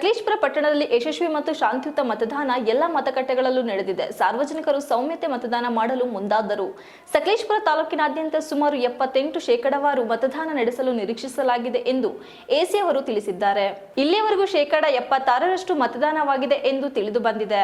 ಸಕಲೇಶಪುರ ಪಟ್ಟಣದಲ್ಲಿ ಯಶಸ್ವಿ ಮತ್ತು ಶಾಂತಿಯುತ ಮತದಾನ ಎಲ್ಲ ಮತಗಟ್ಟೆಗಳಲ್ಲೂ ನಡೆದಿದೆ. ಸಾರ್ವಜನಿಕರು ಸೌಮ್ಯತೆ ಮತದಾನ ಮಾಡಲು ಮುಂದಾದರು. ಸಕಲೇಶಪುರ ತಾಲೂಕಿನಾದ್ಯಂತ ಸುಮಾರು 78% ಮತದಾನ ನಡೆಸಲು ನಿರೀಕ್ಷಿಸಲಾಗಿದೆ ಎಂದು ಎಸಿ ಅವರು ತಿಳಿಸಿದ್ದಾರೆ. ಇಲ್ಲಿಯವರೆಗೂ 76% ಮತದಾನವಾಗಿದೆ ಎಂದು ತಿಳಿದು ಬಂದಿದೆ.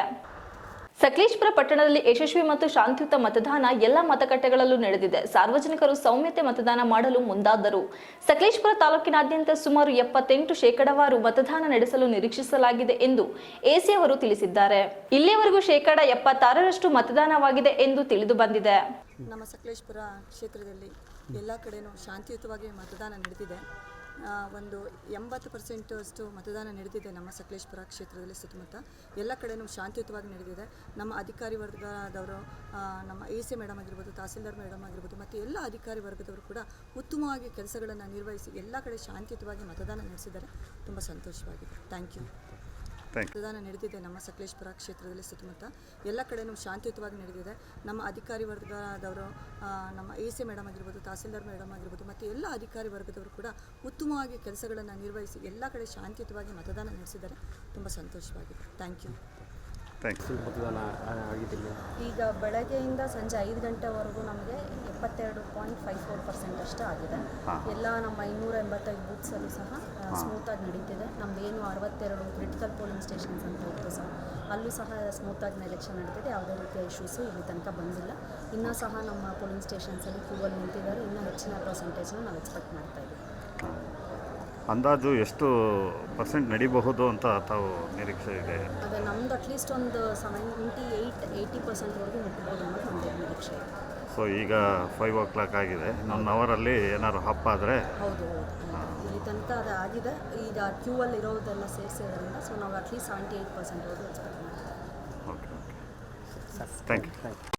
ಸಕಲೇಶಪುರ ಪಟ್ಟಣದಲ್ಲಿ ಯಶಸ್ವಿ ಮತ್ತು ಶಾಂತಿಯುತ ಮತದಾನ ಎಲ್ಲ ಮತಗಟ್ಟೆಗಳಲ್ಲೂ ನಡೆದಿದೆ. ಸಾರ್ವಜನಿಕರು ಸೌಮ್ಯತೆ ಮತದಾನ ಮಾಡಲು ಮುಂದಾದರು. ಸಕಲೇಶಪುರ ತಾಲೂಕಿನಾದ್ಯಂತ ಸುಮಾರು 78% ಮತದಾನ ನಡೆಸಲು ನಿರೀಕ್ಷಿಸಲಾಗಿದೆ ಎಂದು ಎಸಿ ಅವರು ತಿಳಿಸಿದ್ದಾರೆ. ಇಲ್ಲಿಯವರೆಗೂ 76% ಮತದಾನವಾಗಿದೆ ಎಂದು ತಿಳಿದು ಬಂದಿದೆ. ನಮ್ಮ ಸಕಲೇಶಪುರ ಕ್ಷೇತ್ರದಲ್ಲಿ ಎಲ್ಲ ಕಡೆನೂ ಶಾಂತಿಯುತವಾಗಿ ಮತದಾನ ನಡೆದಿದೆ. ಒಂದು 80% ಅಷ್ಟು ಮತದಾನ ನಡೆದಿದೆ. ನಮ್ಮ ಸಕಲೇಶಪುರ ಕ್ಷೇತ್ರದಲ್ಲಿ ಸುತ್ತಮುತ್ತ ಎಲ್ಲ ಕಡೆನೂ ಶಾಂತಿಯುತವಾಗಿ ನಡೆದಿದೆ. ನಮ್ಮ ಅಧಿಕಾರಿ ವರ್ಗದವರು, ನಮ್ಮ ಎಸಿ ಮೇಡಮ್ ಆಗಿರ್ಬೋದು, ತಹಸೀಲ್ದಾರ್ ಮೇಡಮ್ ಆಗಿರ್ಬೋದು, ಮತ್ತು ಎಲ್ಲ ಅಧಿಕಾರಿ ವರ್ಗದವರು ಕೂಡ ಉತ್ತಮವಾಗಿ ಕೆಲಸಗಳನ್ನು ನಿರ್ವಹಿಸಿ ಎಲ್ಲ ಕಡೆ ಶಾಂತಿಯುತವಾಗಿ ಮತದಾನ ನಡೆಸಿದ್ದಾರೆ. ತುಂಬ ಸಂತೋಷವಾಗಿದೆ. Thank you. ಮತದಾನ ನಡೆದಿದೆ. ನಮ್ಮ ಸಕಲೇಶಪುರ ಕ್ಷೇತ್ರದಲ್ಲಿ ಸುತ್ತಮುತ್ತ ಎಲ್ಲ ಕಡೆನೂ ಶಾಂತಿಯುತವಾಗಿ ನಡೆದಿದೆ. ನಮ್ಮ ಅಧಿಕಾರಿ ವರ್ಗದವರು, ನಮ್ಮ ಎಸಿ ಮೇಡಮ್ ಆಗಿರ್ಬೋದು, ತಹಸೀಲ್ದಾರ್ ಮೇಡಮ್ ಆಗಿರ್ಬೋದು, ಮತ್ತು ಎಲ್ಲ ಅಧಿಕಾರಿ ವರ್ಗದವರು ಕೂಡ ಉತ್ತಮವಾಗಿ ಕೆಲಸಗಳನ್ನು ನಿರ್ವಹಿಸಿ ಎಲ್ಲ ಕಡೆ ಶಾಂತಿಯುತವಾಗಿ ಮತದಾನ ನಡೆಸಿದ್ದಾರೆ. ತುಂಬ ಸಂತೋಷವಾಗಿದೆ. Thank you. ಮತದಾನ ಆಗಿದ್ದಿಲ್ಲ. ಈಗ ಬೆಳಗ್ಗೆಯಿಂದ ಸಂಜೆ 5 ಗಂಟೆವರೆಗೂ ನಮಗೆ 72.54% ಅಷ್ಟು ಆಗಿದೆ. ಎಲ್ಲ ನಮ್ಮ 285 ಬೂತ್ಸಲ್ಲೂ ಸಹ ಸ್ಮೂತಾಗಿ ನಡೀತಿದೆ. ನಮ್ಮದೇನು 62 ಕ್ರಿಟಿಕಲ್ ಪೋಲಿಂಗ್ ಸ್ಟೇಷನ್ಸ್ ಅಂತ ಇತ್ತು ಸಹ ಅಲ್ಲೂ ಸಹ ಸ್ಮೂತಾಗಿ ಎಲೆಕ್ಷನ್ ನಡೀತಿದೆ. ಯಾವುದೇ ರೀತಿಯ ಇಶ್ಯೂಸು ಇಲ್ಲಿ ತನಕ ಬಂದಿಲ್ಲ. ಇನ್ನೂ ಸಹ ನಮ್ಮ ಪೋಲಿಂಗ್ ಸ್ಟೇಷನ್ಸಲ್ಲಿ ಕ್ಯೂವಲ್ಲಿ ನಿಂತಿದ್ದಾರೆ. ಇನ್ನೂ ಹೆಚ್ಚಿನ ಪರ್ಸೆಂಟೇಜ್ನ ನಾವು ಎಕ್ಸ್ಪೆಕ್ಟ್ ಮಾಡ್ತಾ ಇದ್ದೀವಿ. ಅಂದಾಜು ಎಷ್ಟು % ನಡೀಬಹುದು ಅಂತ ತಾವು ನಿರೀಕ್ಷೆ ಇದೆ? ಅದೇ ನಮ್ದು ಅಟ್ಲೀಸ್ಟ್ ಒಂದು 78-80% ಮುಟ್ಬೋದು ಅನ್ನೋದು ನಮ್ಮದು ನಿರೀಕ್ಷೆ ಇದೆ. ಸೊ ಈಗ 5 o'clock ಆಗಿದೆ. ಇನ್ನೊಂದು ಅವರಲ್ಲಿ ಏನಾದ್ರು ಹಬ್ಬ ಆದರೆ ಹೌದು ಇಲ್ಲಿ ತನಕ ಅದು ಆಗಿದೆ. ಈಗ ಕ್ಯೂವಲ್ಲಿ ಇರೋದೆಲ್ಲ ಸೇರಿಸಿರೋದ್ರಿಂದ ಸೊ ನಾವು ಅಟ್ಲೀಸ್ಟ್ 78% ಎಕ್ಸ್ಪೆಕ್ಟ್ ಮಾಡ್ತೀವಿ. Okay thank you.